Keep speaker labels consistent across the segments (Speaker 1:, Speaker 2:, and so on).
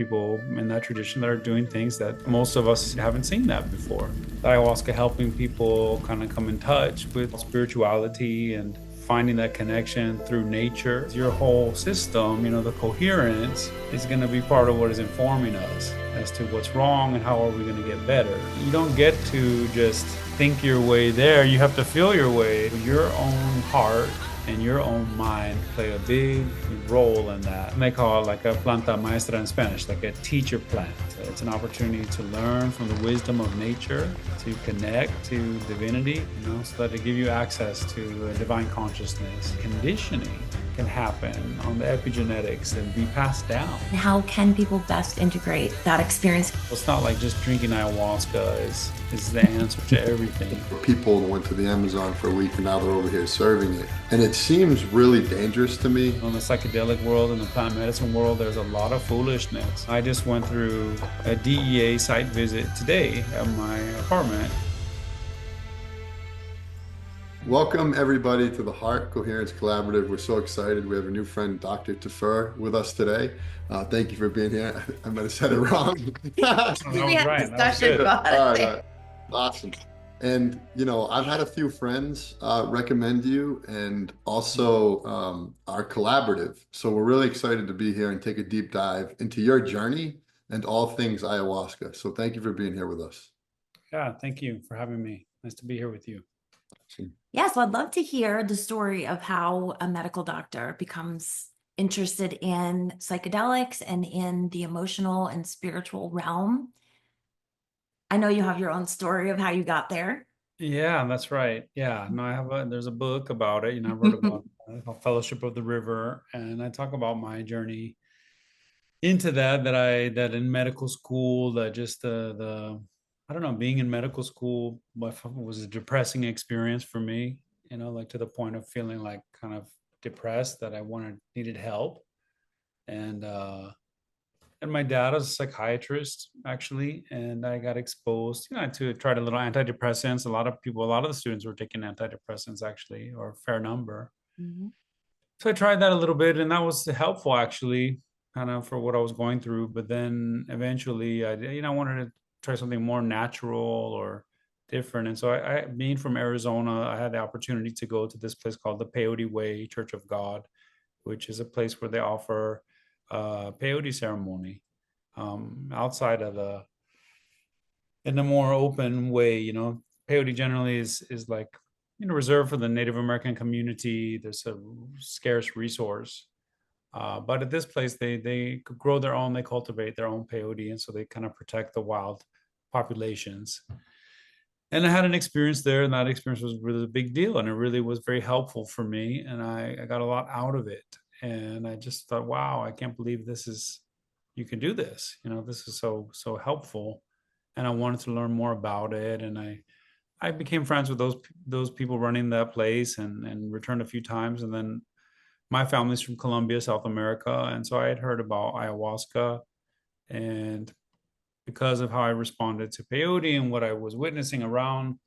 Speaker 1: people in that tradition that are doing things that most of us haven't seen that before. Ayahuasca helping people kind of come in touch with spirituality and finding that connection through nature. Your whole system, the coherence is going to be part of what is informing us as to what's wrong and how are we going to get better. You don't get to just think your way there. You have to feel your way. Your own heart and your own mind play a big role in that. They call it like a planta maestra in Spanish, like a teacher plant. It's an opportunity to learn from the wisdom of nature, to connect to divinity, so that it give you access to a divine consciousness. Conditioning can happen on the epigenetics and be passed down.
Speaker 2: How can people best integrate that experience?
Speaker 1: It's not like just drinking ayahuasca is the answer to everything.
Speaker 3: People went to the Amazon for a week and now they're over here serving it. And it seems really dangerous to me.
Speaker 1: In the psychedelic world and the plant medicine world, there's a lot of foolishness. I just went through a DEA site visit today at my apartment.
Speaker 3: Welcome everybody to the Heart Coherence Collaborative. We're so excited. We have a new friend, Dr. Tafur, with us today. Thank you for being here. I might have said it wrong.
Speaker 2: We had a discussion about it.
Speaker 3: Awesome. And, I've had a few friends recommend you and also our collaborative. So we're really excited to be here and take a deep dive into your journey and all things ayahuasca. So thank you for being here with us.
Speaker 1: Yeah, thank you for having me. Nice to be here with you.
Speaker 2: Yeah, so I'd love to hear the story of how a medical doctor becomes interested in psychedelics and in the emotional and spiritual realm. I know you have your own story of how you got there.
Speaker 1: Yeah, that's right. Yeah, no, there's a book about it. I wrote about Fellowship of the River, and I talk about my journey into that in medical school, that just the I don't know, being in medical school was a depressing experience for me, like to the point of feeling like kind of depressed that I needed help. And my dad is a psychiatrist actually, and I got exposed, to try a little antidepressants. A lot of the students were taking antidepressants actually, or a fair number.
Speaker 2: Mm-hmm.
Speaker 1: So I tried that a little bit, and that was helpful actually, kind of for what I was going through. But then eventually, I wanted to try something more natural or different. And so I being from Arizona, I had the opportunity to go to this place called the Peyote Way Church of God, which is a place where they offer peyote ceremony outside of in a more open way. Peyote generally is like reserved for the Native American community. There's a scarce resource. But at this place, they grow their own, they cultivate their own peyote, and so they kind of protect the wild populations. And I had an experience there, and that experience was really a big deal, and it really was very helpful for me, and I got a lot out of it. And I just thought, wow, I can't believe you can do this. This is so helpful, and I wanted to learn more about it. And I became friends with those people running that place, and returned a few times, and then my family's from Colombia, South America. And so I had heard about ayahuasca. And because of how I responded to peyote and what I was witnessing around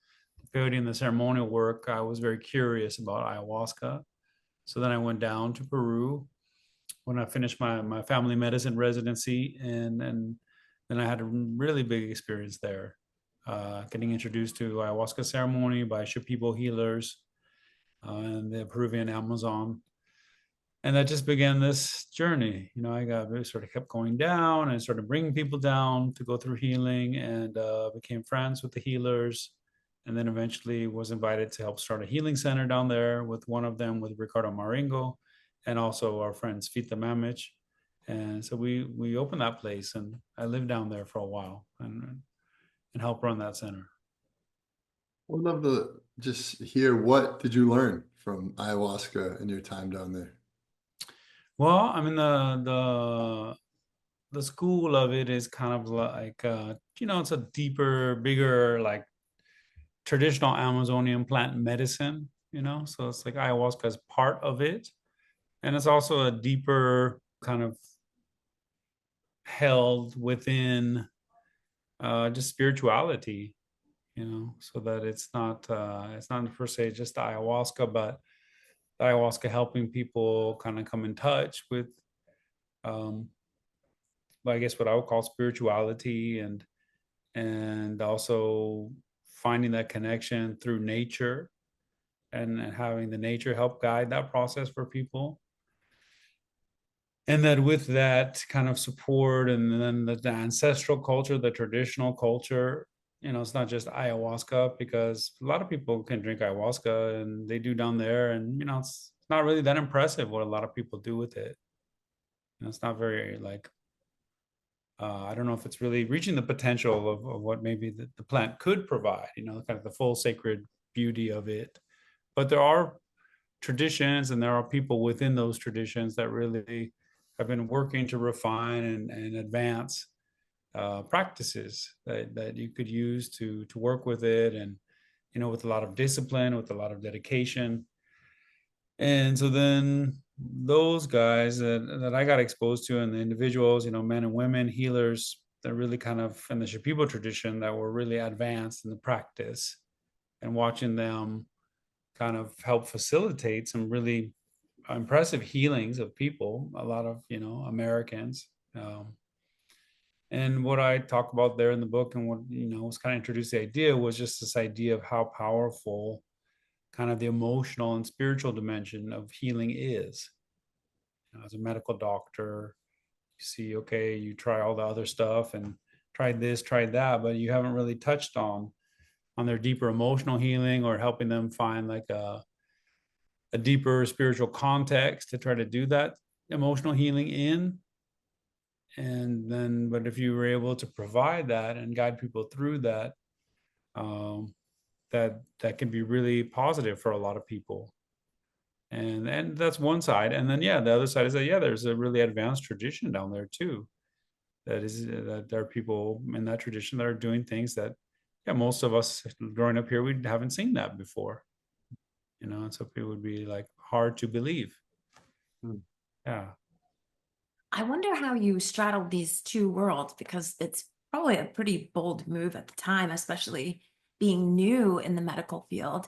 Speaker 1: peyote and the ceremonial work, I was very curious about ayahuasca. So then I went down to Peru when I finished my family medicine residency. And then I had a really big experience there, getting introduced to ayahuasca ceremony by Shipibo healers in the Peruvian Amazon. And that just began this journey. I sort of kept going down and started bringing people down to go through healing, and became friends with the healers. And then eventually was invited to help start a healing center down there with one of them, with Ricardo Maringo, and also our friends Fita Mamich. And so we opened that place, and I lived down there for a while and helped run that center.
Speaker 3: I would love to just hear, what did you learn from ayahuasca in your time down there?
Speaker 1: Well, I mean, the school of it is kind of like it's a deeper, bigger, like traditional Amazonian plant medicine. So it's like ayahuasca is part of it, and it's also a deeper kind of held within just spirituality. So that it's not per se just ayahuasca, but ayahuasca helping people kind of come in touch with I guess what I would call spirituality, and also finding that connection through nature, and having the nature help guide that process for people. And that with that kind of support, and then the ancestral culture, the traditional culture, it's not just ayahuasca, because a lot of people can drink ayahuasca and they do down there, and it's not really that impressive what a lot of people do with it. It's not very like, I don't know if it's really reaching the potential of what maybe the plant could provide, kind of the full sacred beauty of it. But there are traditions, and there are people within those traditions that really have been working to refine and advance practices that you could use to work with it, and with a lot of discipline, with a lot of dedication. And so then those guys that I got exposed to, and the individuals, men and women healers that really kind of in the Shipibo tradition that were really advanced in the practice, and watching them kind of help facilitate some really impressive healings of people, a lot of Americans. And what I talk about there in the book, and what was kind of introduced the idea, was just this idea of how powerful kind of the emotional and spiritual dimension of healing is. As a medical doctor, you see, okay, you try all the other stuff and tried this, tried that, but you haven't really touched on their deeper emotional healing, or helping them find like a deeper spiritual context to try to do that emotional healing in. And then, but if you were able to provide that and guide people through that, um, that can be really positive for a lot of people. And that's one side. And then, yeah, the other side is that, yeah, there's a really advanced tradition down there too. That there are people in that tradition that are doing things that, yeah, most of us growing up here, we haven't seen that before. And so it would be like hard to believe. Yeah.
Speaker 2: I wonder how you straddled these two worlds, because it's probably a pretty bold move at the time, especially being new in the medical field.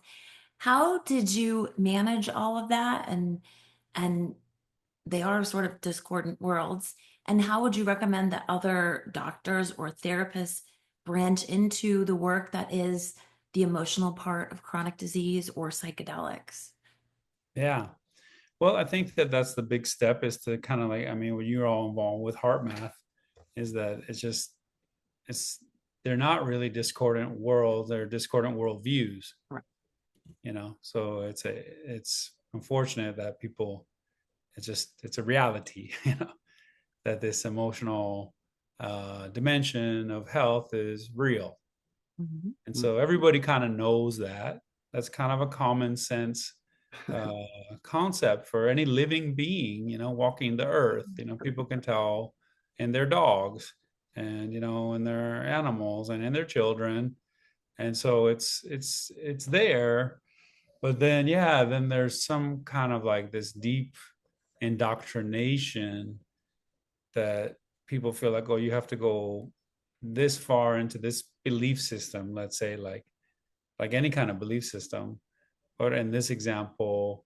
Speaker 2: How did you manage all of that? And they are sort of discordant worlds. And how would you recommend that other doctors or therapists branch into the work that is the emotional part of chronic disease or psychedelics?
Speaker 1: Yeah. Well, I think that that's the big step, is to kind of like, I mean, when you're all involved with heart math, is that it's they're not really discordant worlds, they're discordant worldviews.
Speaker 2: Right.
Speaker 1: So it's unfortunate that people, it's a reality, that this emotional dimension of health is real.
Speaker 2: Mhm.
Speaker 1: And so everybody kind of knows that. That's kind of a common sense uh, concept for any living being, walking the earth. People can tell in their dogs, and in their animals, and in their children. And so it's there. But then, yeah, then there's some kind of like this deep indoctrination that people feel like, oh, you have to go this far into this belief system, let's say, like any kind of belief system. But in this example,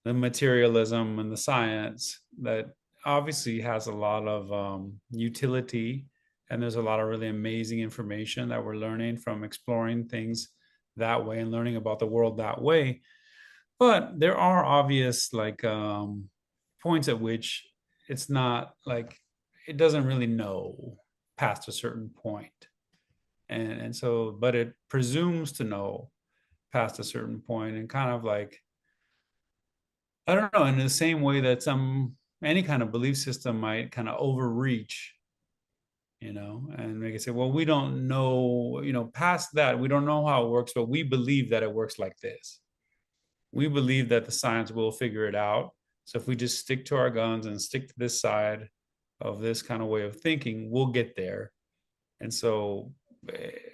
Speaker 1: the materialism and the science, that obviously has a lot of utility, and there's a lot of really amazing information that we're learning from exploring things that way and learning about the world that way. But there are obvious like points at which it's not like, it doesn't really know past a certain point. And so, but it presumes to know past a certain point, and kind of like, I don't know, in the same way that any kind of belief system might kind of overreach, and make it say, well, we don't know, past that, we don't know how it works, but we believe that it works like this. We believe that the science will figure it out. So if we just stick to our guns and stick to this side of this kind of way of thinking, we'll get there. And so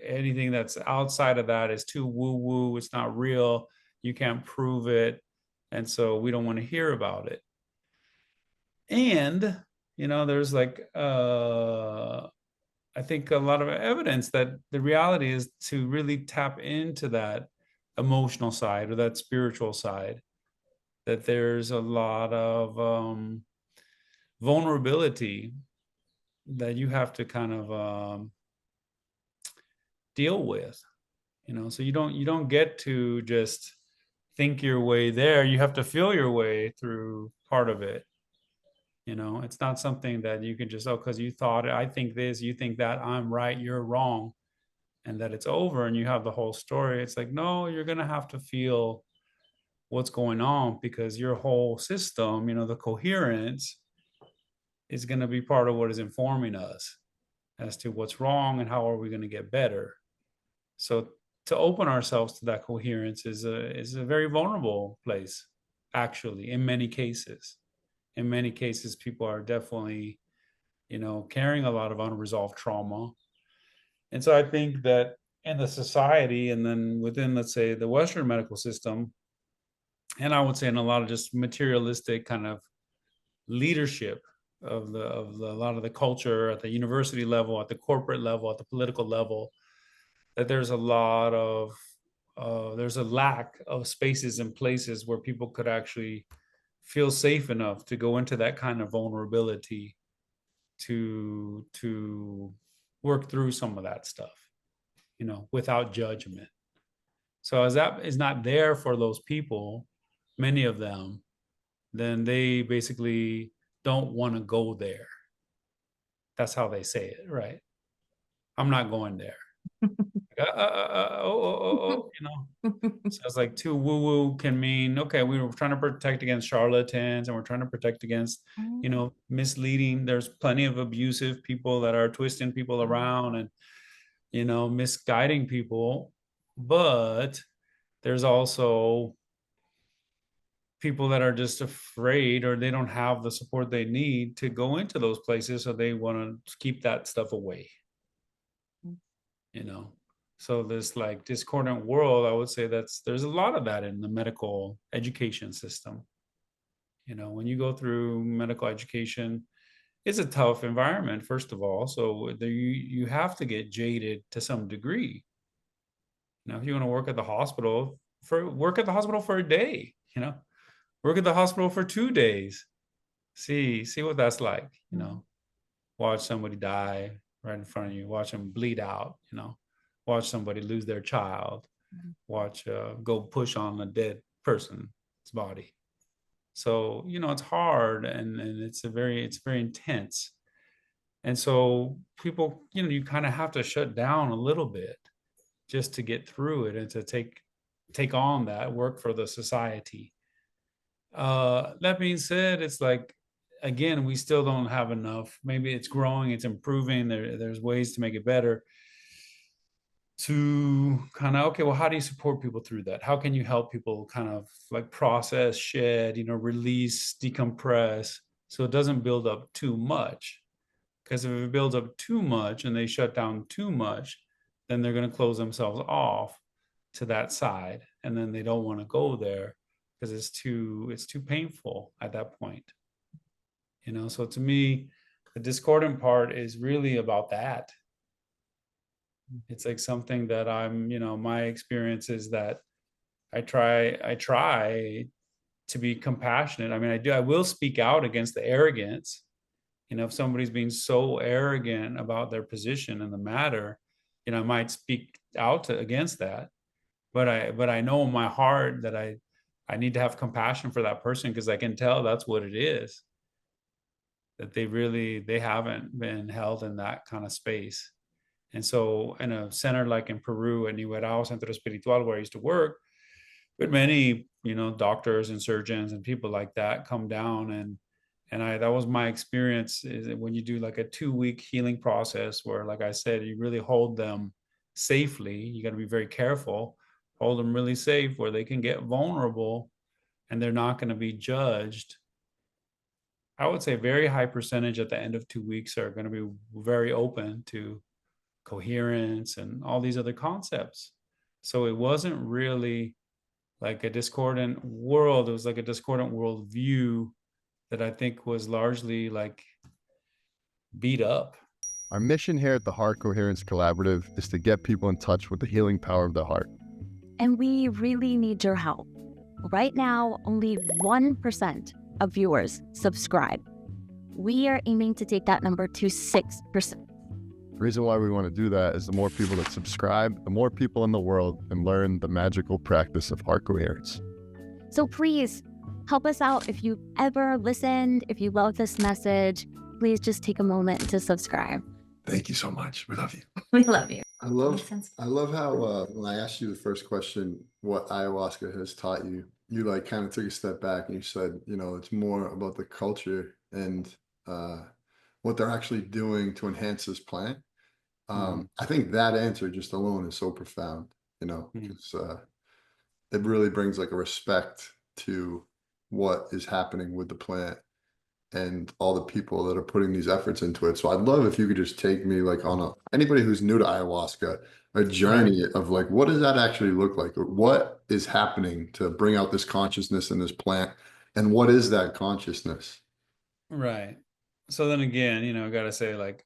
Speaker 1: anything that's outside of that is too woo woo. It's not real. You can't prove it. And so we don't want to hear about it. And, there's like, I think a lot of evidence that the reality is to really tap into that emotional side or that spiritual side, that there's a lot of vulnerability that you have to kind of deal with, so you don't get to just think your way there. You have to feel your way through part of it. It's not something that you can just, oh, because you thought I think this, you think that, I'm right, you're wrong, and that it's over and you have the whole story. It's like, no, you're going to have to feel what's going on, because your whole system, the coherence is going to be part of what is informing us as to what's wrong and how are we going to get better. So to open ourselves to that coherence is a very vulnerable place, actually. In many cases people are definitely carrying a lot of unresolved trauma. And so I think that in the society, and then within, let's say, the Western medical system, and I would say in a lot of just materialistic kind of leadership of a lot of the culture at the university level, at the corporate level, at the political level, that there's a lack of spaces and places where people could actually feel safe enough to go into that kind of vulnerability, to work through some of that stuff, without judgment. So as that is not there for those people, many of them, then they basically don't want to go there. That's how they say it, right? I'm not going there. So it's like too woo-woo can mean, okay, we were trying to protect against charlatans, and we're trying to protect against, misleading. There's plenty of abusive people that are twisting people around and, misguiding people. But there's also people that are just afraid, or they don't have the support they need to go into those places. So they want to keep that stuff away, So this like discordant world, I would say there's a lot of that in the medical education system. When you go through medical education, it's a tough environment, first of all. So you have to get jaded to some degree. If you want to work at the hospital, work at the hospital for a day, work at the hospital for 2 days. See what that's like, watch somebody die right in front of you, watch them bleed out, watch somebody lose their child, watch go push on a dead person's body. So, it's hard, and it's very intense. And so people, you kind of have to shut down a little bit just to get through it and to take on that work for the society. That being said, it's like, again, we still don't have enough. Maybe it's growing, it's improving. There's ways to make it better. To kind of, okay, well, how do you support people through that? How can you help people kind of like process, shed, release, decompress, so it doesn't build up too much? Because if it builds up too much and they shut down too much, then they're going to close themselves off to that side, and then they don't want to go there because it's too painful at that point. So to me, the discordant part is really about that. It's like something that my experience is that I try to be compassionate. I mean, I will speak out against the arrogance. If somebody's being so arrogant about their position in the matter, I might speak out against that. But I know in my heart that I need to have compassion for that person, because I can tell that's what it is. That they haven't been held in that kind of space. And so in a center like in Peru, at Nihuerao Centro Espiritual, where I used to work, but many, doctors and surgeons and people like that come down, and that was my experience, is that when you do like a 2-week healing process where, like I said, you really hold them safely, you got to be very careful, hold them really safe where they can get vulnerable and they're not going to be judged. I would say a very high percentage at the end of 2 weeks are going to be very open to coherence and all these other concepts. So it wasn't really like a discordant world. It was like a discordant worldview that I think was largely like beat up.
Speaker 4: Our mission here at the Heart Coherence Collaborative is to get people in touch with the healing power of the heart.
Speaker 5: And we really need your help. Right now, only 1% of viewers subscribe. We are aiming to take that number to 6%.
Speaker 4: The reason why we want to do that is the more people that subscribe, the more people in the world can learn the magical practice of heart coherence.
Speaker 5: So please help us out. If you've ever listened, if you love this message, please just take a moment to subscribe.
Speaker 3: Thank you so much. We love you.
Speaker 2: We love you.
Speaker 3: I love
Speaker 2: Makes sense.
Speaker 3: I love how when I asked you the first question, what ayahuasca has taught you, you like kind of took a step back and you said, you know, it's more about the culture and what they're actually doing to enhance this plant. I think that answer just alone is so profound, you know, because it really brings like a respect to what is happening with the plant and all the people that are putting these efforts into it. So I'd love if you could just take me like on anybody who's new to ayahuasca, a journey of like, what does that actually look like? Or what is happening to bring out this consciousness in this plant? And what is that consciousness?
Speaker 1: Right. So then again, you know, I gotta say, like,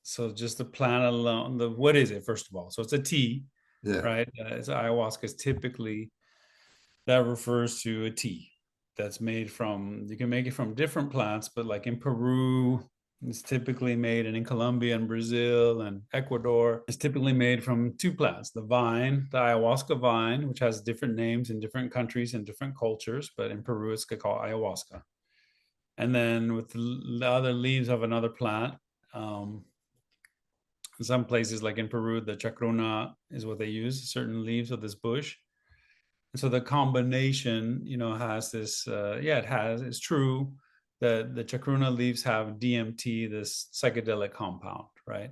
Speaker 1: so just the plant alone, what is it, first of all? So it's a tea,
Speaker 3: Yeah.
Speaker 1: right? It's ayahuasca is typically, that refers to a tea that's made from, you can make it from different plants, but like in Peru, it's typically made, and in Colombia and Brazil and Ecuador, it's typically made from two plants: the vine, the ayahuasca vine, which has different names in different countries and different cultures, but in Peru, it's called ayahuasca. And then with the other leaves of another plant, in some places, like in Peru, the chacruna is what they use, certain leaves of this bush. And so the combination, you know, has this, it's true that the chacruna leaves have DMT, this psychedelic compound, right?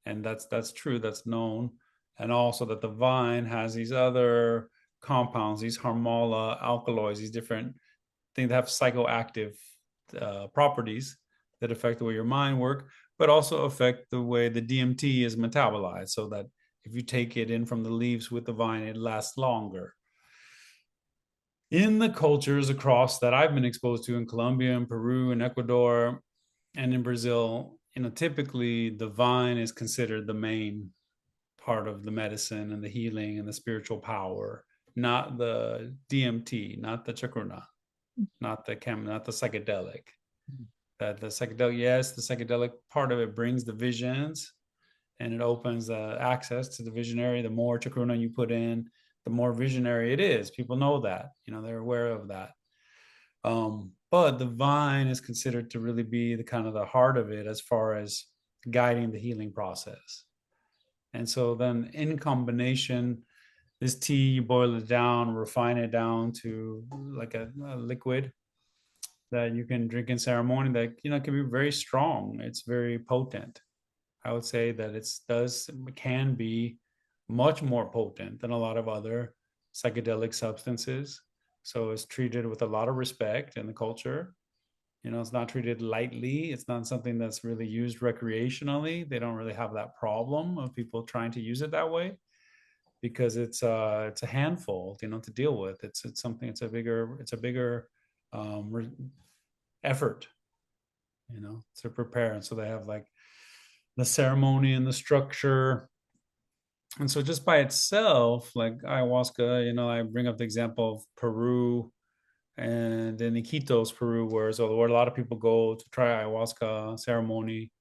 Speaker 1: And that's true, that's known. And also that the vine has these other compounds, these harmala alkaloids, these different things that have psychoactive properties that affect the way your mind works, but also affect the way the DMT is metabolized, so that if you take it in from the leaves with the vine, it lasts longer. In the cultures across that I've been exposed to in Colombia and Peru and Ecuador and in Brazil, you know, typically the vine is considered the main part of the medicine and the healing and the spiritual power, not the DMT, not the chacruna, not the psychedelic. That the psychedelic, yes, the psychedelic part of it brings the visions and it opens access to the visionary. The more chacruna you put in, the more visionary it is. People know that, you know, they're aware of that. But the vine is considered to really be the kind of the heart of it as far as guiding the healing process. And so then in combination, this tea, you boil it down, refine it down to like a liquid that you can drink in ceremony that, you know, can be very strong. It's very potent. I would say that can be much more potent than a lot of other psychedelic substances. So it's treated with a lot of respect in the culture. You know, it's not treated lightly. It's not something that's really used recreationally. They don't really have that problem of people trying to use it that way, because it's a handful, you know, to deal with. It's a bigger effort, you know, to prepare. And so they have like the ceremony and the structure. And so just by itself, like ayahuasca, you know, I bring up the example of Peru and in Iquitos, Peru, where a lot of people go to try ayahuasca ceremony.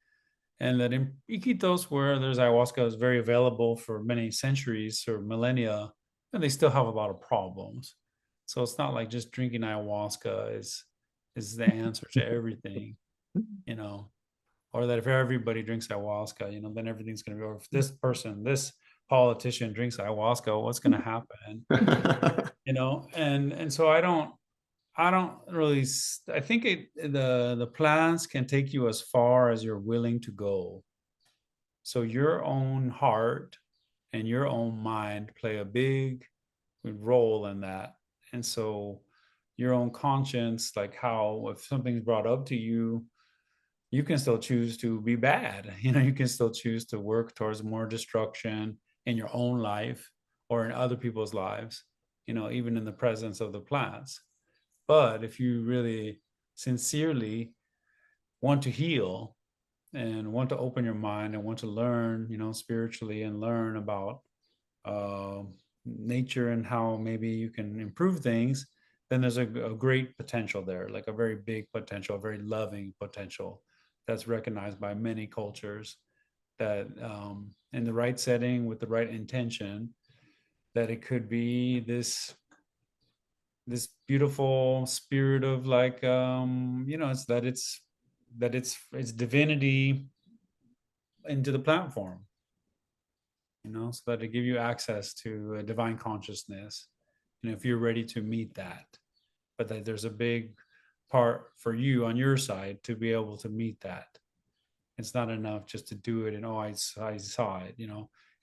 Speaker 1: And that in Iquitos, where there's ayahuasca, is very available for many centuries or millennia, and they still have a lot of problems. So it's not like just drinking ayahuasca is the answer to everything, you know, or that if everybody drinks ayahuasca, you know, then everything's going to be, or if this politician drinks ayahuasca, what's going to happen? You know, and so I don't really, I think the plants can take you as far as you're willing to go. So your own heart and your own mind play a big role in that. And so your own conscience, like how if something's brought up to you, you can still choose to be bad. You know, you can still choose to work towards more destruction in your own life or in other people's lives, you know, even in the presence of the plants. But if you really sincerely want to heal and want to open your mind and want to learn, you know, spiritually, and learn about nature and how maybe you can improve things, then there's a great potential there, like a very big potential, a very loving potential that's recognized by many cultures, that in the right setting with the right intention, that it could be this beautiful spirit of like it's it's divinity into the platform, so that it give you access to a divine consciousness, if you're ready to meet that. But that there's a big part for you on your side to be able to meet that. It's not enough just to do it and, oh, I saw it.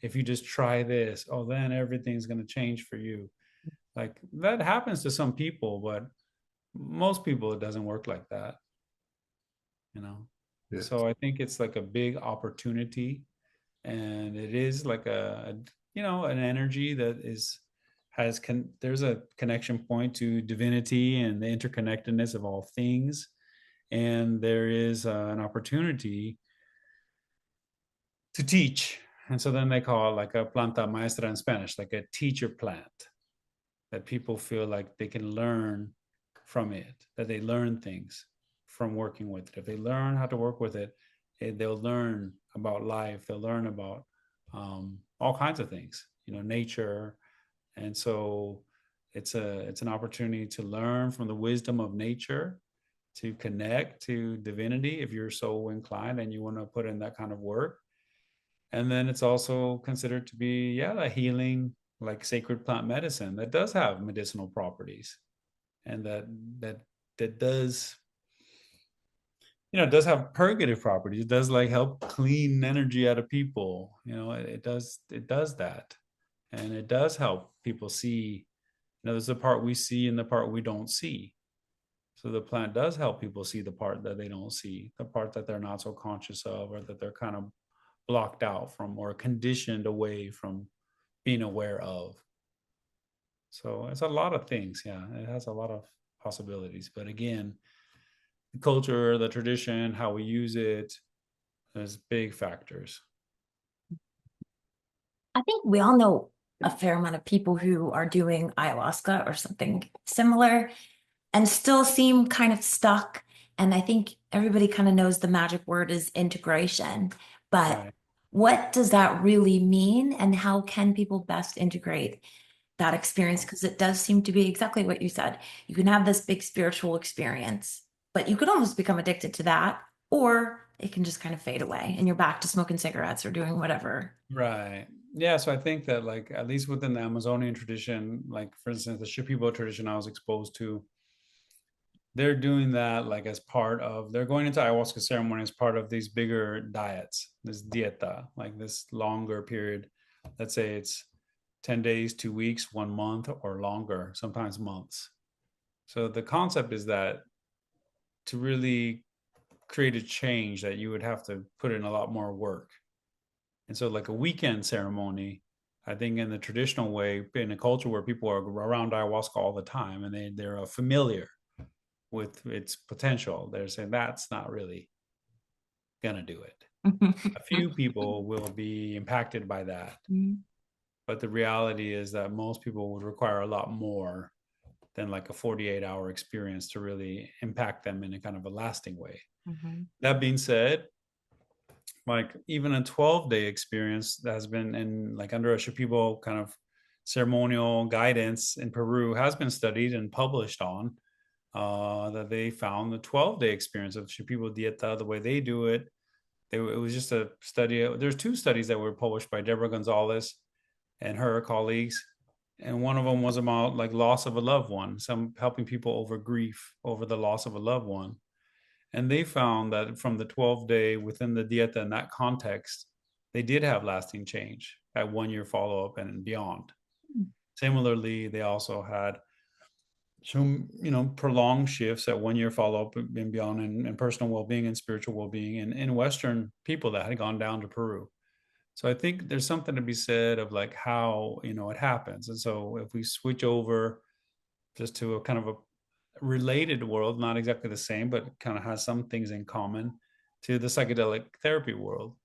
Speaker 1: If you just try this, oh, then everything's going to change for you. Like that happens to some people, but most people it doesn't work like that.
Speaker 3: Yeah.
Speaker 1: So I think it's like a big opportunity, and it is like an energy that there's a connection point to divinity and the interconnectedness of all things, and there is an opportunity to teach. And so then they call it like a planta maestra in Spanish, like a teacher plant, that people feel like they can learn from it, that they learn things from working with it. If they learn how to work with it, they'll learn about life. They'll learn about all kinds of things, nature. And so it's an opportunity to learn from the wisdom of nature, to connect to divinity if you're so inclined and you want to put in that kind of work. And then it's also considered to be, a healing, like sacred plant medicine that does have medicinal properties, and that does, does have purgative properties. It does like help clean energy out of people. It does that, and it does help people see. There's the part we see and the part we don't see. So the plant does help people see the part that they don't see, the part that they're not so conscious of, or that they're kind of blocked out from or conditioned away from being aware of. So it's a lot of things. Yeah, it has a lot of possibilities. But again, the culture, the tradition, how we use it, there's big factors.
Speaker 2: I think we all know a fair amount of people who are doing ayahuasca or something similar and still seem kind of stuck. And I think everybody kind of knows the magic word is integration. But
Speaker 1: Right.
Speaker 2: what does that really mean? And how can people best integrate that experience? Because it does seem to be exactly what you said. You can have this big spiritual experience, but you could almost become addicted to that, or it can just kind of fade away and you're back to smoking cigarettes or doing whatever.
Speaker 1: Right. Yeah. So I think that, like, at least within the Amazonian tradition, like for instance, the Shipibo tradition I was exposed to, they're doing that like as part of, they're going into ayahuasca ceremony as part of these bigger diets, this dieta, like this longer period. Let's say it's 10 days, 2 weeks, 1 month, or longer, sometimes months. So the concept is that to really create a change, that you would have to put in a lot more work. And so like a weekend ceremony, I think in the traditional way, in a culture where people are around ayahuasca all the time and they're familiar with its potential, they're saying that's not really gonna do it. A few people will be impacted by that, but the reality is that most people would require a lot more than like a 48-hour experience to really impact them in a kind of a lasting way. That being said, like even a 12-day experience that has been in like under a Shipibo kind of ceremonial guidance in Peru has been studied and published on, that they found the 12-day experience of Shipibo Dieta, the way they do it. It was just a study. There's two studies that were published by Deborah Gonzalez and her colleagues. And one of them was about like loss of a loved one, some helping people over grief, over the loss of a loved one. And they found that from the 12-day within the dieta in that context, they did have lasting change at 1 year follow-up and beyond. Similarly, they also had some, prolonged shifts at 1 year follow-up and beyond in personal well-being and spiritual well-being in Western people that had gone down to Peru. So I think there's something to be said of like how, it happens. And so if we switch over just to a kind of a related world, not exactly the same, but kind of has some things in common, to the psychedelic therapy world.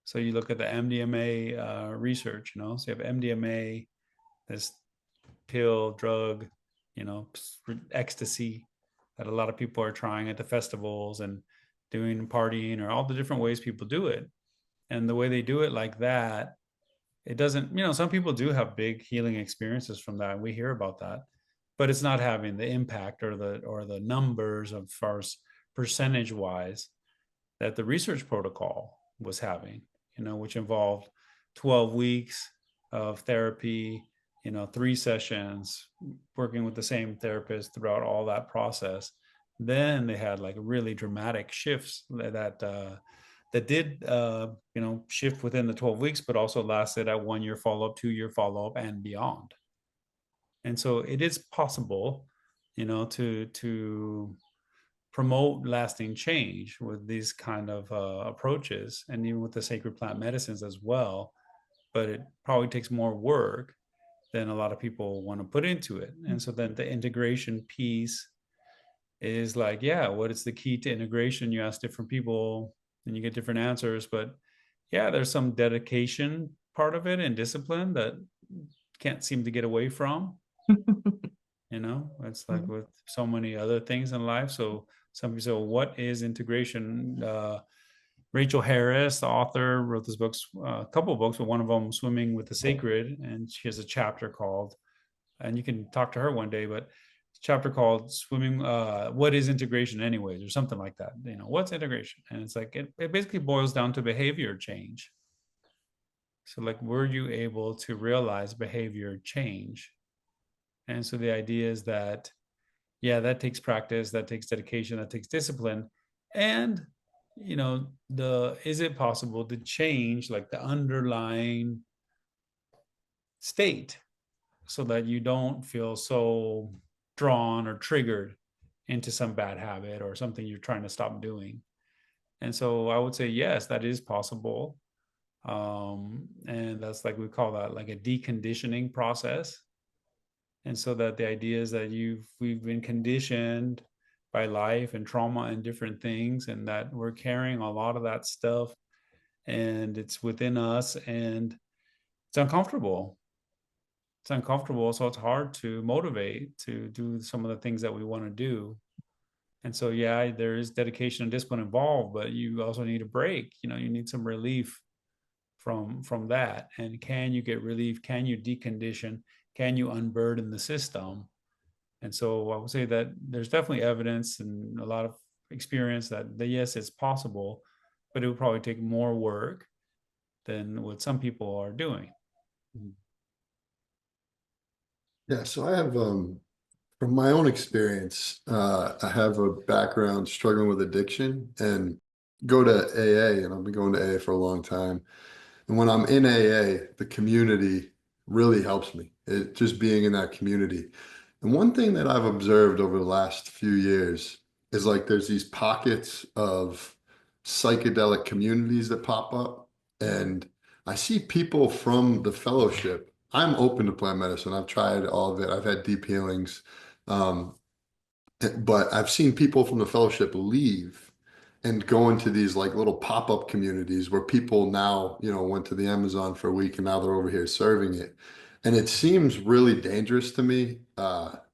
Speaker 1: So you look at the MDMA research, so you have MDMA, this pill drug, ecstasy that a lot of people are trying at the festivals and doing partying, or all the different ways people do it. And the way they do it like that, it doesn't, some people do have big healing experiences from that. We hear about that, but it's not having the impact or the numbers of far as percentage wise that the research protocol was having, which involved 12 weeks of therapy, 3 sessions, working with the same therapist throughout all that process. Then they had like really dramatic shifts that did shift within the 12 weeks, but also lasted at 1 year follow-up, 2 year follow-up, and beyond. And so it is possible, to promote lasting change with these kind of approaches, and even with the sacred plant medicines as well. But it probably takes more work than a lot of people want to put into it. And so then the integration piece is like, yeah, what is the key to integration? You ask different people and you get different answers. But yeah, there's some dedication part of it and discipline that can't seem to get away from. It's like with so many other things in life. So some people say, well, what is integration? Rachel Harris, the author, wrote this books, a couple of books, but one of them, Swimming with the Sacred, and she has a chapter called, and you can talk to her one day, but chapter called Swimming, What is Integration Anyways, or something like that. What's integration? And it's like, it basically boils down to behavior change. So like, were you able to realize behavior change? And so the idea is that, yeah, that takes practice, that takes dedication, that takes discipline. And, is it possible to change like the underlying state so that you don't feel so drawn or triggered into some bad habit or something you're trying to stop doing? And so I would say, yes, that is possible. And that's like, we call that like a deconditioning process. And so that the idea is that we've been conditioned by life and trauma and different things, and that we're carrying a lot of that stuff, and it's within us, and it's uncomfortable. It's uncomfortable, so it's hard to motivate to do some of the things that we want to do. And so, yeah, there is dedication and discipline involved, but you also need a break. You need some relief from that. And can you get relief? Can you decondition? Can you unburden the system? And so I would say that there's definitely evidence and a lot of experience that yes, it's possible, but it would probably take more work than what some people are doing.
Speaker 3: Yeah, so I have from my own experience, I have a background struggling with addiction and go to AA, and I've been going to AA for a long time. And when I'm in AA, the community really helps me. It just being in that community. And one thing that I've observed over the last few years is like there's these pockets of psychedelic communities that pop up. And I see people from the fellowship. I'm open to plant medicine. I've tried all of it. I've had deep healings. Um, but I've seen people from the fellowship leave and go into these like little pop-up communities where people now, went to the Amazon for a week and now they're over here serving it. And it seems really dangerous to me,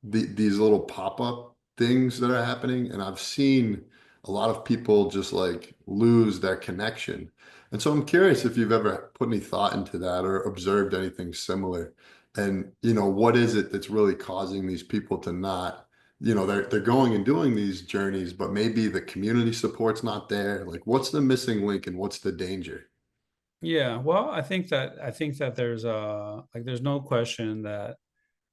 Speaker 3: these little pop-up things that are happening. And I've seen a lot of people just like lose their connection. And so I'm curious if you've ever put any thought into that or observed anything similar. And, what is it that's really causing these people to not, they're going and doing these journeys, but maybe the community support's not there. Like, what's the missing link and what's the danger?
Speaker 1: Yeah, well, I think that there's no question that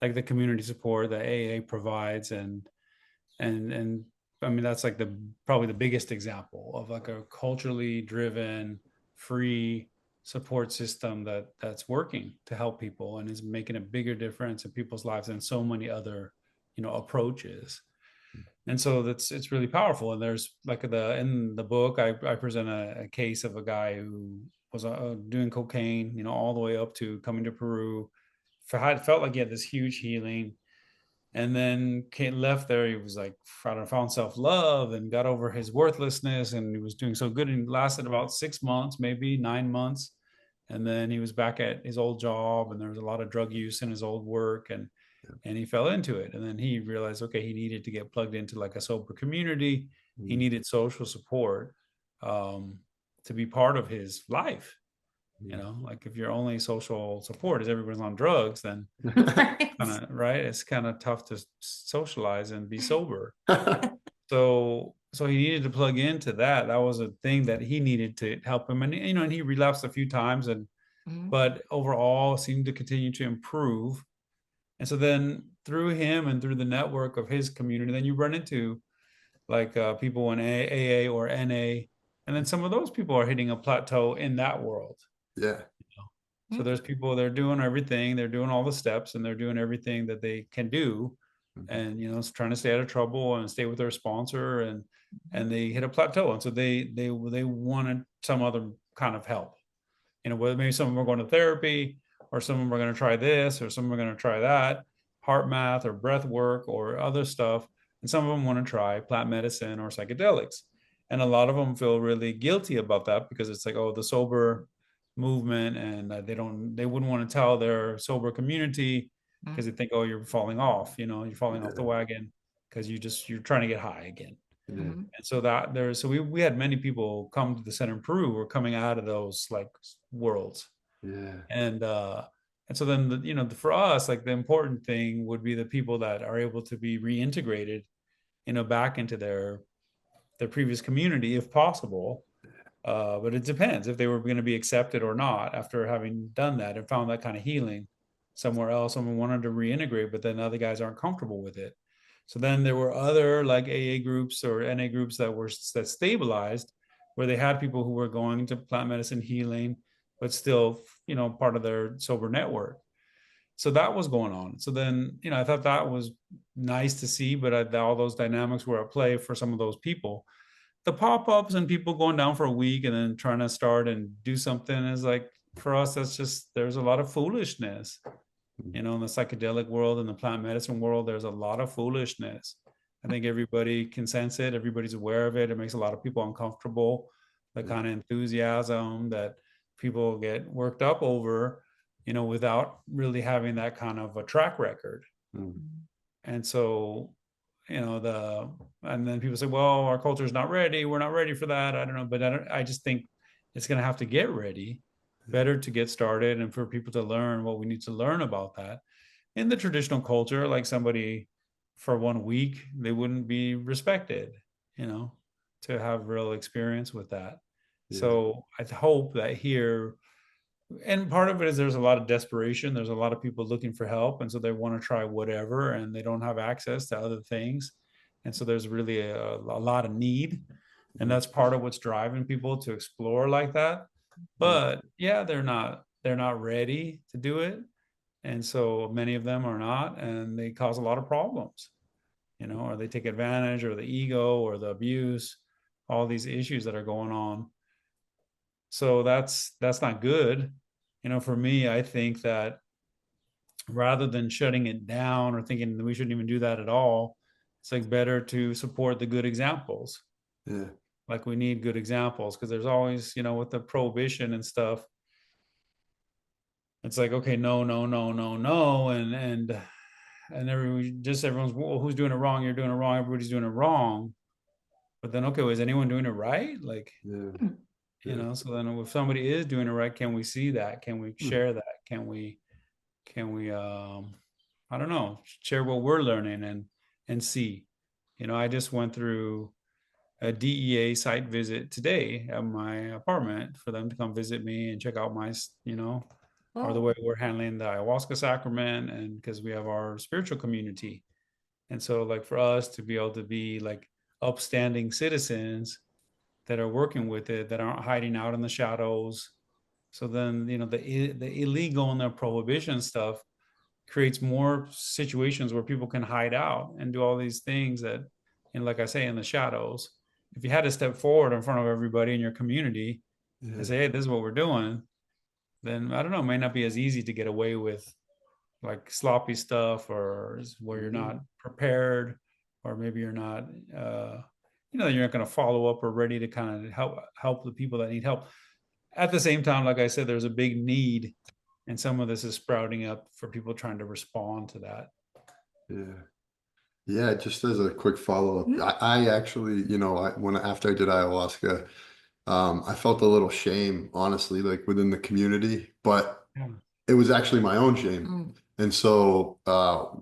Speaker 1: like the community support that AA provides, and I mean that's like the probably the biggest example of like a culturally driven, free support system that's working to help people and is making a bigger difference in people's lives than so many other approaches. And so it's really powerful. And there's like in the book I present a case of a guy who was doing cocaine, all the way up to coming to Peru. Felt like he had this huge healing, and then left there. He was like, I don't know, found self-love and got over his worthlessness, and he was doing so good, and lasted about 6 months, maybe 9 months. And then he was back at his old job, and there was a lot of drug use in his old work, and and he fell into it. And then he realized, okay, he needed to get plugged into like a sober community. He needed social support to be part of his life. You know, like if your only social support is everybody's on drugs, then
Speaker 2: Right.
Speaker 1: kind of right, it's kind of tough to socialize and be sober. So he needed to plug into that. That was a thing that he needed to help him. And you know, and he relapsed a few times, and but overall seemed to continue to improve. And so then through him and through the network of his community, then you run into like people in AA or NA, and then some of those people are hitting a plateau in that world.
Speaker 3: Yeah.
Speaker 1: So there's people, they're doing everything, they're doing all the steps, and they're doing everything that they can do, and you know, trying to stay out of trouble and stay with their sponsor, and they hit a plateau, and so they wanted some other kind of help. You know, whether maybe some of them are going to therapy, or some of them are going to try this, or some of them are going to try that, heart math or breath work or other stuff, and some of them want to try plant medicine or psychedelics, and a lot of them feel really guilty about that because it's like, oh, the sober movement, and they wouldn't want to tell their sober community because they think, oh, you're falling off, you know, you're falling off the wagon because you're trying to get high again. And so we had many people come to the center in Peru who were coming out of those like worlds. And so then you know, for us, like the important thing would be the people that are able to be reintegrated, you know, back into their previous community if possible. But it depends if they were going to be accepted or not after having done that and found that kind of healing somewhere else. Someone wanted to reintegrate, but then other guys aren't comfortable with it. So then there were other like AA groups or NA groups that stabilized, where they had people who were going to plant medicine healing, but still, you know, part of their sober network. So that was going on. So then, you know, I thought that was nice to see, but all those dynamics were at play for some of those people. The pop-ups and people going down for a week and then trying to start and do something is like, for us, that's just, there's a lot of foolishness, you know, in the psychedelic world and the plant medicine world. There's a lot of foolishness. I think everybody can sense it. Everybody's aware of it. It makes a lot of people uncomfortable, the kind of enthusiasm that people get worked up over, you know, without really having that kind of a track record. And so, you know, and then people say, well, our culture is not ready. We're not ready for that. I don't know. But I just think it's going to have to get ready, better to get started, and for people to learn what we need to learn about that. In the traditional culture, like somebody for 1 week, they wouldn't be respected, you know, to have real experience with that. So I hope that here, and part of it is there's a lot of desperation. There's a lot of people looking for help. And so they want to try whatever, and they don't have access to other things. And so there's really a lot of need. And that's part of what's driving people to explore like that. But yeah, they're not ready to do it. And so many of them are not, and they cause a lot of problems, you know, or they take advantage, or the ego or the abuse, all these issues that are going on. So that's not good. You know, for me, I think that rather than shutting it down or thinking that we shouldn't even do that at all, it's like better to support the good examples. Like we need good examples, because there's always, you know, with the prohibition and stuff, it's like, okay, no, no, no, no, no, and everyone's, well, who's doing it wrong? You're doing it wrong. Everybody's doing it wrong. But then, okay, well, is anyone doing it right? Like, you know, so then if somebody is doing it right, can we see that? Can we share that? Can we I don't know, share what we're learning and see. You know, I just went through a DEA site visit today at my apartment for them to come visit me and check out my, you know, or the way we're handling the ayahuasca sacrament, and because we have our spiritual community. And so like for us to be able to be like upstanding citizens that are working with it, that aren't hiding out in the shadows. So then, you know, the illegal and the prohibition stuff creates more situations where people can hide out and do all these things that, and like I say, in the shadows. If you had to step forward in front of everybody in your community and say, hey, this is what we're doing, then I don't know, it may not be as easy to get away with like sloppy stuff, or where you're not prepared, or maybe you're not, you know, you're not going to follow up or ready to kind of help the people that need help. At the same time, like I said, there's a big need, and some of this is sprouting up for people trying to respond to that.
Speaker 3: Yeah. Yeah, just as a quick follow-up,
Speaker 2: Mhm.
Speaker 3: I actually, when after I did ayahuasca, I felt a little shame, honestly, like within the community, but
Speaker 1: Yeah.
Speaker 3: it was actually my own shame.
Speaker 2: Mm.
Speaker 3: And so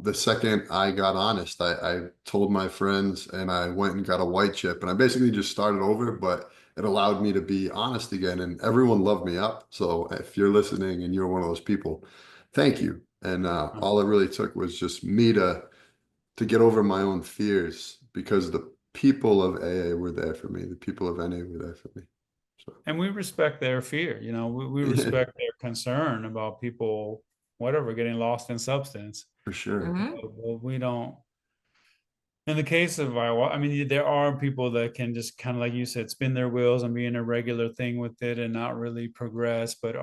Speaker 3: the second I got honest, I told my friends and I went and got a white chip and I basically just started over, but it allowed me to be honest again and everyone loved me up. So if you're listening and you're one of those people, thank you. And all it really took was just me to get over my own fears because the people of AA were there for me. The people of NA were there for me. So
Speaker 1: And we respect their fear, we
Speaker 3: yeah,
Speaker 1: respect their concern about people, whatever, getting lost in substance.
Speaker 3: for sure.
Speaker 2: Mhm.
Speaker 1: But we don't, in the case of ayahuasca, I mean, there are people that can just kind of, like you said, spin their wheels and be in a regular thing with it and not really progress. But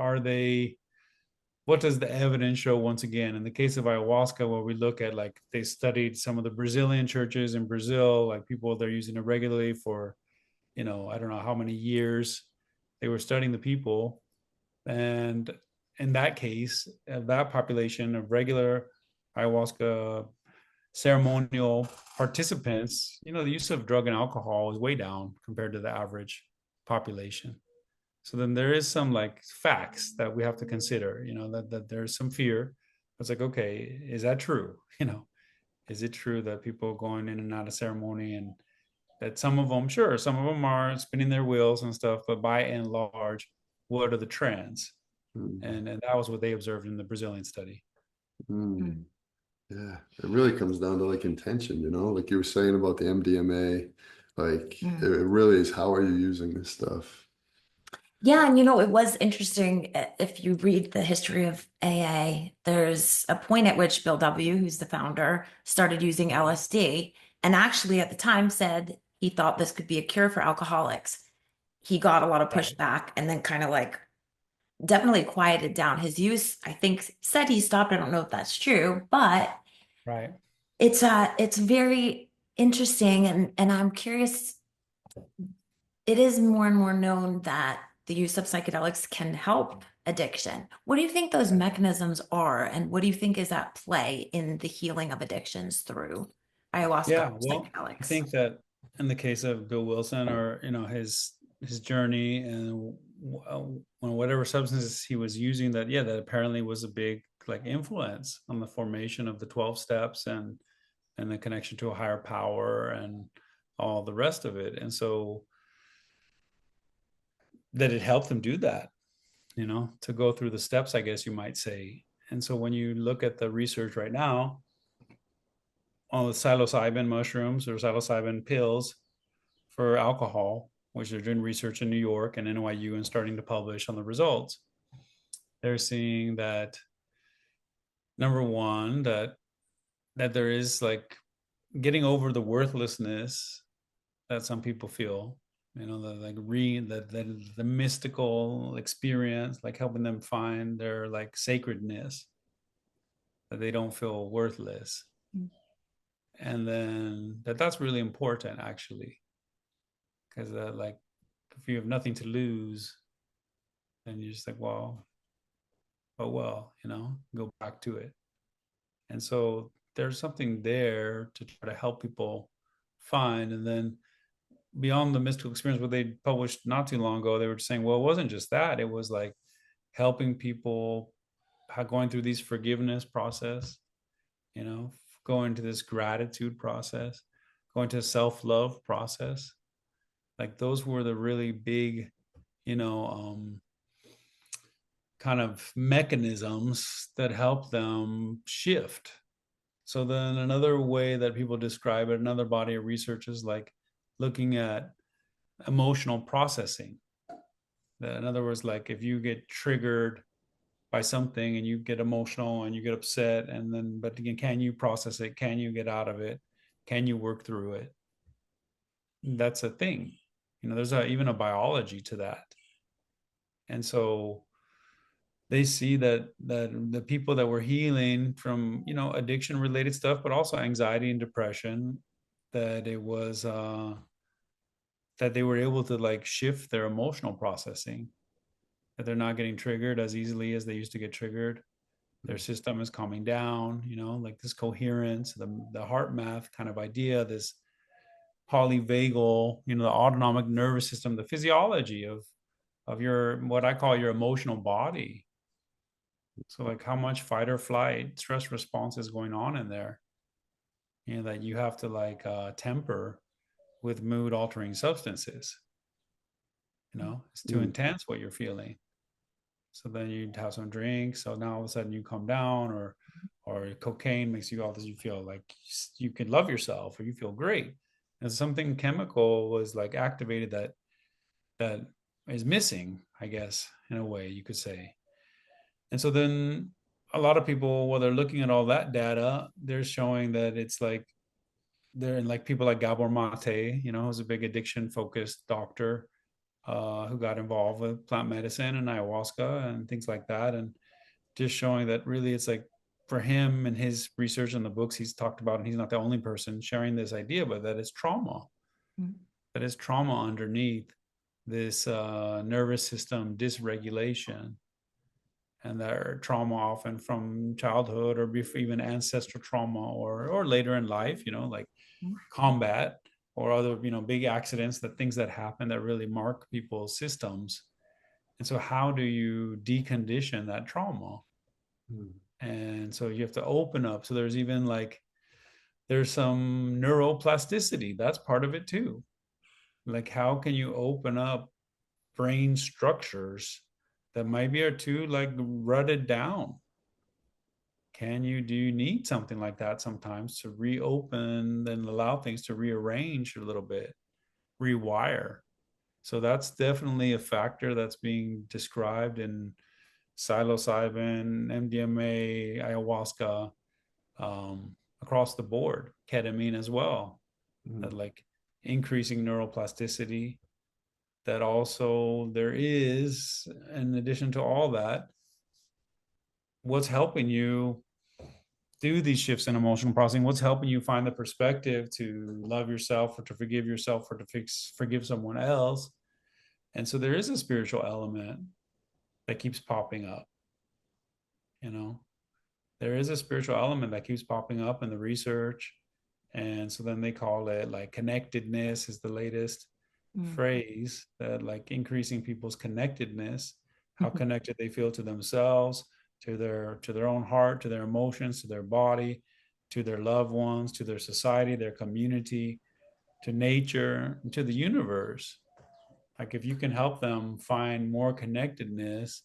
Speaker 1: what does the evidence show once again? In the case of ayahuasca, where we look at, like, they studied some of the Brazilian churches in Brazil, like people they're using it regularly for, I don't know how many years. They were studying the people. And in that case, that population of regular ayahuasca ceremonial participants, the use of drug and alcohol is way down compared to the average population. So then there is some, like, facts that we have to consider, that there's some fear. It's like, okay, is that true? Is it true that people going in and out of ceremony, and that some of them, sure, some of them are spinning their wheels and stuff, but by and large, what are the trends?
Speaker 3: Mm,
Speaker 1: And that was what they observed in the Brazilian study.
Speaker 3: mm. Yeah, it really comes down to like intention, like you were saying about the MDMA, like it
Speaker 2: Mm.
Speaker 3: really is how are you using this stuff?
Speaker 2: Yeah, and it was interesting if you read the history of AA, there's a point at which Bill W., who's the founder, started using LSD and actually at the time said he thought this could be a cure for alcoholics. He got a lot of
Speaker 1: Right.
Speaker 2: pushback and then kind of like definitely quieted down his use. I think said he stopped. I don't know if that's true, but
Speaker 1: Right.
Speaker 2: it's very interesting and I'm curious. It is more and more known that the use of psychedelics can help addiction. What do you think those mechanisms are, and what do you think is at play in the healing of addictions through ayahuasca
Speaker 1: Yeah.
Speaker 2: or
Speaker 1: Well, I
Speaker 2: psychedelics?
Speaker 1: think that in the case of Bill Wilson, or his journey, and whatever substances he was using, that apparently was a big, like, influence on the formation of the 12 steps, and the connection to a higher power and all the rest of it. And so that it helped them do that, to go through the steps, I guess you might say. And so when you look at the research right now on the psilocybin mushrooms or psilocybin pills for alcohol, which they're doing research in New York and NYU and starting to publish on the results, they're seeing that, number one, that there is, like, getting over the worthlessness that some people feel, the, like, the mystical experience, like helping them find their, like, sacredness, that they don't feel worthless.
Speaker 2: Mm.
Speaker 1: And then that's really important, actually, because like, if you have nothing to lose, then you're just like, well, oh well, go back to it. And so there's something there to try to help people find. And then beyond the mystical experience, what they published not too long ago, they were saying, well, it wasn't just that. It was like helping people going through these forgiveness process, you know, going to this gratitude process, going to a self-love process. Like, those were the really big, you know, kind of mechanisms that help them shift. So then another way that people describe it, another body of research, is like looking at emotional processing. In other words, like, if you get triggered by something and you get emotional and you get upset, and then, but again, can you process it? Can you get out of it? Can you work through it? That's a thing. There's even a biology to that. And so they see that the people that were healing from, addiction related stuff, but also anxiety and depression, that it was that they were able to, like, shift their emotional processing, that they're not getting triggered as easily as they used to get triggered. Their system is calming down, you know, like this coherence, the heart math kind of idea, this polyvagal, you know, the autonomic nervous system, the physiology of your, what I call your emotional body. So like how much fight or flight stress response is going on in there, you know, that you have to like temper with mood altering substances. You know, it's too intense what you're feeling. So then you'd have some drinks. So now all of a sudden you come down, or cocaine makes you all this, you feel like you can love yourself or you feel great. And something chemical was like activated that is missing, I guess, in a way you could say. And so then a lot of people, while they're looking at all that data, they're showing that it's like they're like people like Gabor Mate, you know, who's a big addiction focused doctor, who got involved with plant medicine and ayahuasca and things like that. And just showing that really it's like for him and his research in the books he's talked about, and he's not the only person sharing this idea, but that it's trauma, that is trauma underneath this nervous system dysregulation. And their trauma often from childhood or even ancestral trauma or later in life, you know, like combat or other, you know, big accidents, that things that happen that really mark people's systems. And so how do you decondition that trauma? And so you have to open up. So there's even like, there's some neuroplasticity. That's part of it too. Like, how can you open up brain structures that maybe are too like rutted down? Do you need something like that sometimes to reopen and allow things to rearrange a little bit, rewire? So that's definitely a factor that's being described in psilocybin, MDMA, ayahuasca, across the board, ketamine as well, that like increasing neuroplasticity. That also there is, in addition to all that, what's helping you do these shifts in emotional processing, what's helping you find the perspective to love yourself or to forgive yourself or to forgive someone else. And so there is a spiritual element that keeps popping up, you know, there is a spiritual element that keeps popping up in the research. And so then they call it like connectedness is the latest phrase, that like increasing people's connectedness, how connected they feel to themselves, to their own heart, to their emotions, to their body, to their loved ones, to their society, their community, to nature, to the universe. Like if you can help them find more connectedness,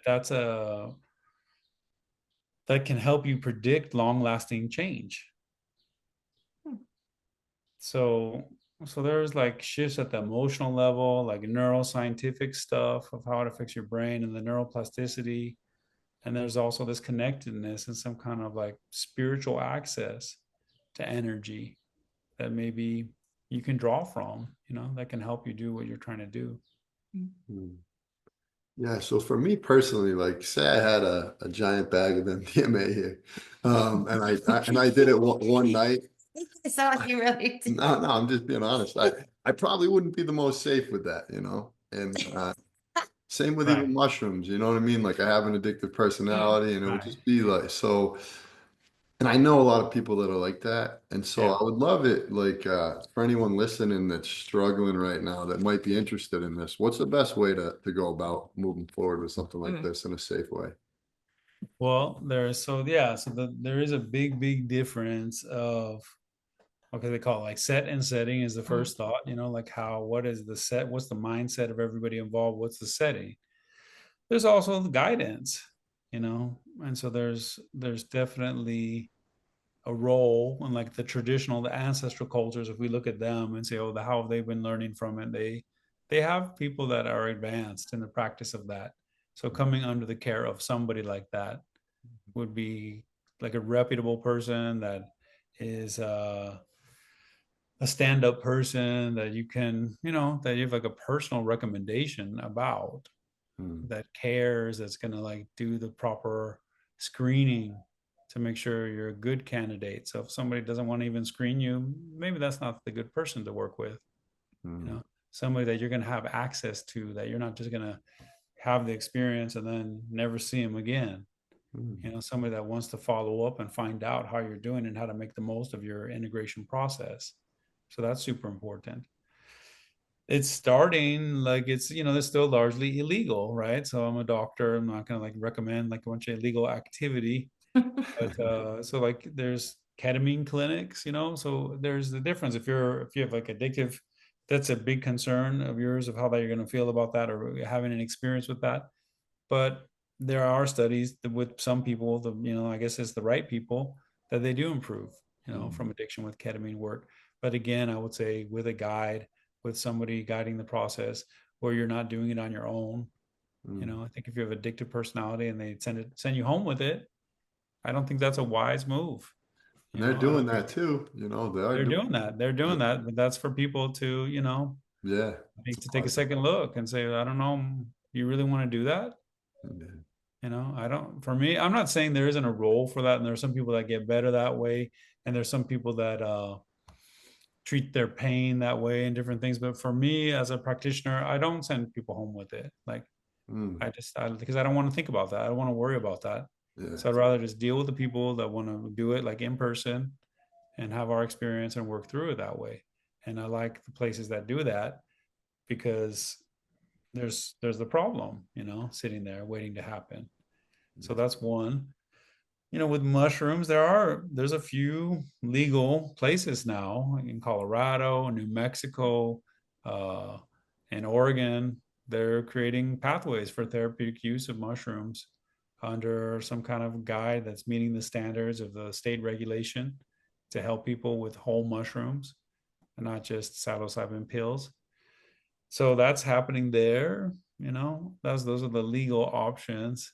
Speaker 1: that's a that can help you predict long-lasting change. So there's like shifts at the emotional level, like neuroscientific stuff of how it affects your brain and the neuroplasticity. And there's also this connectedness and some kind of like spiritual access to energy that maybe you can draw from, you know, that can help you do what you're trying to do.
Speaker 3: Yeah, so for me personally, like say I had a giant bag of MDMA here, and I did it one night.
Speaker 2: So you really do.
Speaker 3: No, I'm just being honest. I probably wouldn't be the most safe with that, you know. And same with even
Speaker 1: Right.
Speaker 3: mushrooms, you know what I mean? Like I have an addictive personality, and it would
Speaker 1: Right.
Speaker 3: just be like so. And I know a lot of people that are like that, and so
Speaker 1: Yeah.
Speaker 3: I would love it, like for anyone listening that's struggling right now that might be interested in this. What's the best way to go about moving forward with something like this in a safe way?
Speaker 1: Well, there is a big difference of, okay, they call it like set and setting is the first thought, you know, like what is the set? What's the mindset of everybody involved? What's the setting? There's also the guidance, you know, and so there's definitely a role in like the ancestral cultures. If we look at them and say, oh, how have they been learning from it? They have people that are advanced in the practice of that. So coming under the care of somebody like that would be like a reputable person that is a stand-up person that you can, you know, that you have like a personal recommendation about, that cares, that's going to like do the proper screening to make sure you're a good candidate. So if somebody doesn't want to even screen you, maybe that's not the good person to work with. You know, somebody that you're going to have access to, that you're not just going to have the experience and then never see them again.
Speaker 3: Mm.
Speaker 1: You know, somebody that wants to follow up and find out how you're doing and how to make the most of your integration process. So that's super important. It's starting like it's, you know, it's still largely illegal, right? So I'm a doctor. I'm not going to like recommend like a bunch of illegal activity. But so like there's ketamine clinics, you know, so there's the difference. If you have like addictive, that's a big concern of yours of how that you're going to feel about that or having an experience with that. But there are studies that with some people, the, you know, I guess it's the right people, that they do improve, you know,
Speaker 3: Mm.
Speaker 1: from addiction with ketamine work. But again, I would say with a guide, with somebody guiding the process, where you're not doing it on your own. You
Speaker 3: Mm.
Speaker 1: know, I think if you have addictive personality and they send you home with it, I don't think that's a wise move.
Speaker 3: And
Speaker 1: You
Speaker 3: they're
Speaker 1: know, I
Speaker 3: doing
Speaker 1: don't
Speaker 3: that too. You know, they are
Speaker 1: they're
Speaker 3: doing.
Speaker 1: doing that. They're doing that, but that's for people to, you know,
Speaker 3: Yeah.
Speaker 1: I
Speaker 3: It's
Speaker 1: think to take a
Speaker 3: hard to.
Speaker 1: second look and say, I don't know, you really want to do that?
Speaker 3: Yeah.
Speaker 1: You know, I don't, for me, I'm not saying there isn't a role for that. And there's some people that get better that way. And there's some people that treat their pain that way and different things. But for me as a practitioner, I don't send people home with it. Like
Speaker 3: Mm.
Speaker 1: because I don't want to think about that. I don't want to worry about that.
Speaker 3: Yeah.
Speaker 1: So I'd rather just deal with the people that want to do it like in person and have our experience and work through it that way. And I like the places that do that because there's the problem, you know, sitting there waiting to happen. So that's one. You know, with mushrooms, there's a few legal places now in Colorado, New Mexico, uh, and Oregon. They're creating pathways for therapeutic use of mushrooms under some kind of guide that's meeting the standards of the state regulation to help people with whole mushrooms and not just psilocybin pills. So that's happening there. You know, those are the legal options.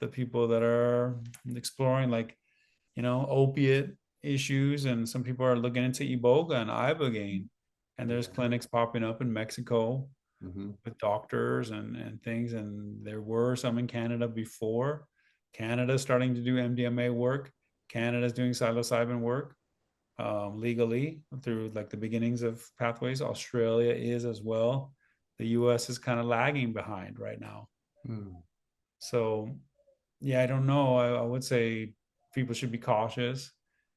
Speaker 1: The people that are exploring like, you know, opiate issues, and some people are looking into iboga and ibogaine, and there's clinics popping up in Mexico
Speaker 3: Mm-hmm.
Speaker 1: with doctors and things, and there were some in Canada before. Canada's starting to do MDMA work. Canada's doing psilocybin work legally through like the beginnings of pathways. Australia is as well. The US is kind of lagging behind right now.
Speaker 3: Mm.
Speaker 1: So yeah, I don't know. I would say people should be cautious.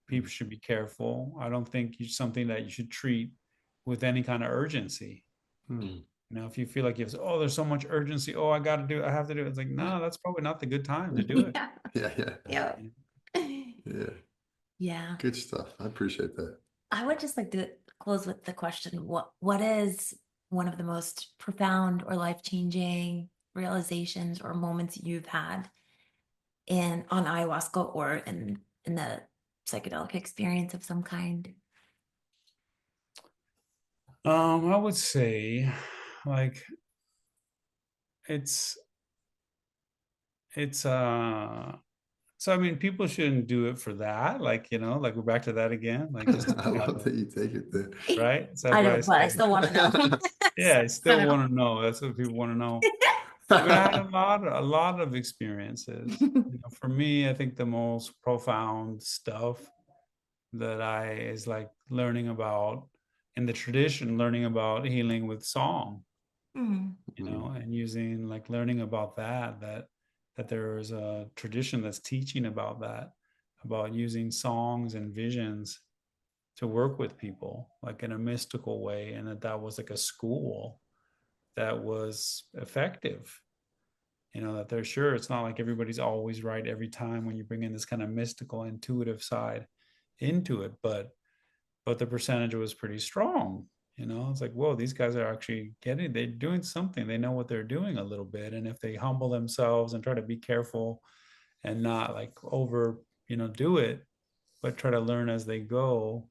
Speaker 1: People should be careful. I don't think it's something that you should treat with any kind of urgency.
Speaker 3: Mm.
Speaker 1: You know, if you feel like you have, oh, there's so much urgency. Oh, I got to do it. I have to do it. It's like, no, that's probably not the good time to do it.
Speaker 2: Yeah.
Speaker 3: Yeah. Yeah.
Speaker 2: Yeah.
Speaker 3: Yeah.
Speaker 2: Yeah.
Speaker 3: Good stuff. I appreciate that.
Speaker 2: I would just like to close with the question, what is one of the most profound or life-changing realizations or moments you've had in on ayahuasca or in the psychedelic experience of some kind?
Speaker 1: I would say like it's it's so I mean people shouldn't do it for that. Like, you know, like we're back to that again. Like just
Speaker 3: I love that you take it there.
Speaker 1: right. So
Speaker 2: I
Speaker 1: that's why
Speaker 2: know,
Speaker 1: I
Speaker 2: but I
Speaker 1: say,
Speaker 2: still want to know.
Speaker 1: yeah, I
Speaker 2: I
Speaker 1: still
Speaker 2: know.
Speaker 1: want to know. That's what people want to know. I mean, I had a lot of experiences. You know, for me, I think the most profound stuff that I is like learning about in the tradition, learning about healing with song,
Speaker 2: Mm.
Speaker 1: you
Speaker 3: Mm.
Speaker 1: know, and using like learning about that there is a tradition that's teaching about that, about using songs and visions to work with people like in a mystical way, and that was like a school that was effective. You know, that they're sure it's not like everybody's always right every time when you bring in this kind of mystical intuitive side into it, but the percentage was pretty strong. You know, it's like, whoa, these guys are actually getting, they're doing something, they know what they're doing a little bit, and if they humble themselves and try to be careful and not like over, you know, do it, but try to learn as they go,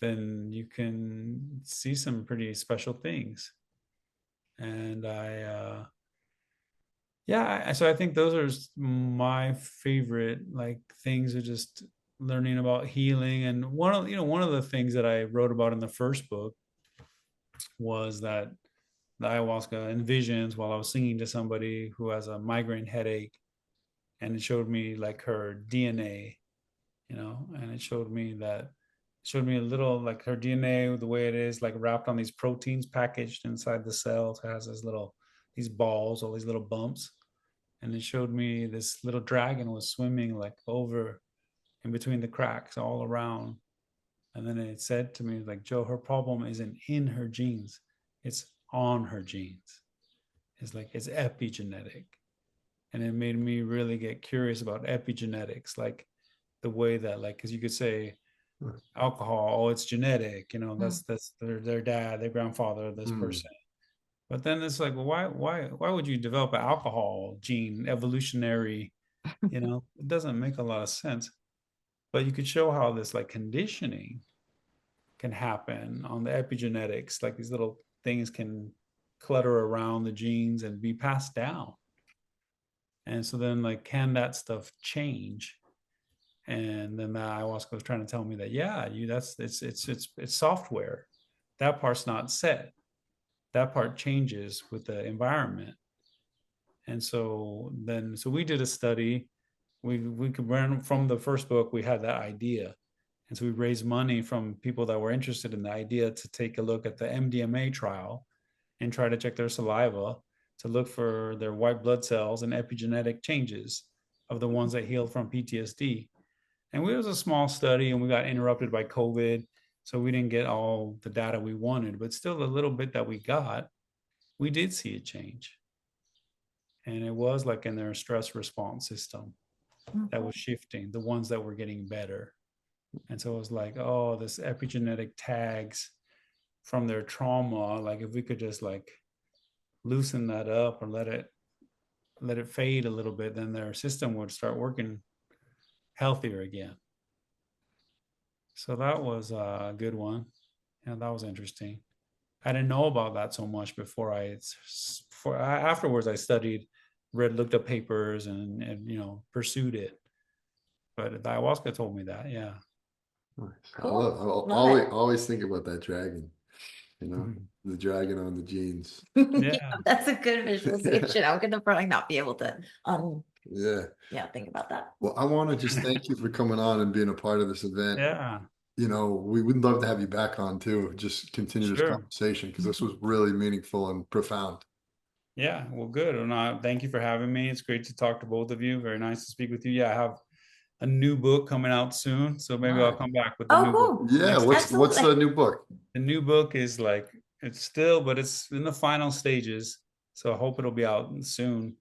Speaker 1: then you can see some pretty special things. And yeah, so I think those are my favorite like things, are just learning about healing. And one of the things that I wrote about in the first book was that the ayahuasca and visions while I was singing to somebody who has a migraine headache, and it showed me like her DNA, you know, and it showed me a little like her DNA, the way it is like wrapped on these proteins packaged inside the cells. It has these balls, all these little bumps, and it showed me this little dragon was swimming like over in between the cracks all around. And then it said to me, like, Joe, her problem isn't in her genes, it's on her genes. It's like, it's epigenetic. And it made me really get curious about epigenetics, like the way that, like, because you could say alcohol, oh, it's genetic, you know, that's their dad, their grandfather, this person. But then it's like, well, why would you develop an alcohol gene evolutionary? You know, it doesn't make a lot of sense. But you could show how this like conditioning can happen on the epigenetics, like these little things can clutter around the genes and be passed down. And so then, like, can that stuff change? And then the ayahuasca was trying to tell me that, yeah, it's software. That part's not set. That part changes with the environment. And so we did a study. We could learn from the first book. We had that idea, and so we raised money from people that were interested in the idea to take a look at the MDMA trial and try to check their saliva to look for their white blood cells and epigenetic changes of the ones that healed from PTSD. And it was a small study, and we got interrupted by COVID, so we didn't get all the data we wanted. But still, the little bit that we got, we did see a change, and it was like in their stress response system that was shifting, the ones that were getting better. And so it was like, oh, this epigenetic tags from their trauma, like if we could just like loosen that up or let it fade a little bit, then their system would start working healthier again. So that was a good one. Yeah, that was interesting. I didn't know about that so much before. Afterwards I studied, looked up papers and you know, pursued it. But the ayahuasca told me that, yeah.
Speaker 3: Nice.
Speaker 2: Cool.
Speaker 3: Always think about that dragon, you know, the dragon on the genes.
Speaker 1: Yeah.
Speaker 2: That's a good visualization. I'm gonna probably not be able to
Speaker 3: Yeah.
Speaker 2: think about that.
Speaker 3: Well, I want to just thank you for coming on and being a part of this event.
Speaker 1: Yeah.
Speaker 3: You know, we would love to have you back on too, just continue this
Speaker 1: Sure.
Speaker 3: conversation because this was really meaningful and profound.
Speaker 1: Yeah, well, good. And thank you for having me. It's great to talk to both of you. Very nice to speak with you. Yeah, I have a new book coming out soon, so maybe I'll come back with the new book.
Speaker 2: Cool.
Speaker 3: Yeah, what's the new book?
Speaker 1: The new book is like, it's in the final stages, so I hope it'll be out soon.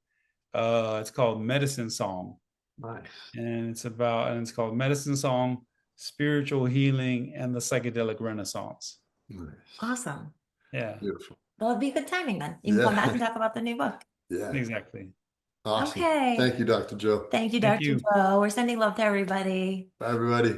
Speaker 1: It's called Medicine Song.
Speaker 3: Nice.
Speaker 1: And it's called Medicine Song, Spiritual Healing and the Psychedelic Renaissance.
Speaker 3: Nice.
Speaker 2: Awesome.
Speaker 1: Yeah.
Speaker 3: Beautiful.
Speaker 2: Well, it'd be good timing then. You can come back and talk about the new book.
Speaker 3: Yeah.
Speaker 1: Exactly.
Speaker 3: Awesome.
Speaker 2: Okay.
Speaker 3: Thank you, Dr. Joe.
Speaker 2: Thank you,
Speaker 1: Thank
Speaker 2: Dr.
Speaker 1: you.
Speaker 2: Joe. We're sending love to everybody.
Speaker 3: Bye, everybody.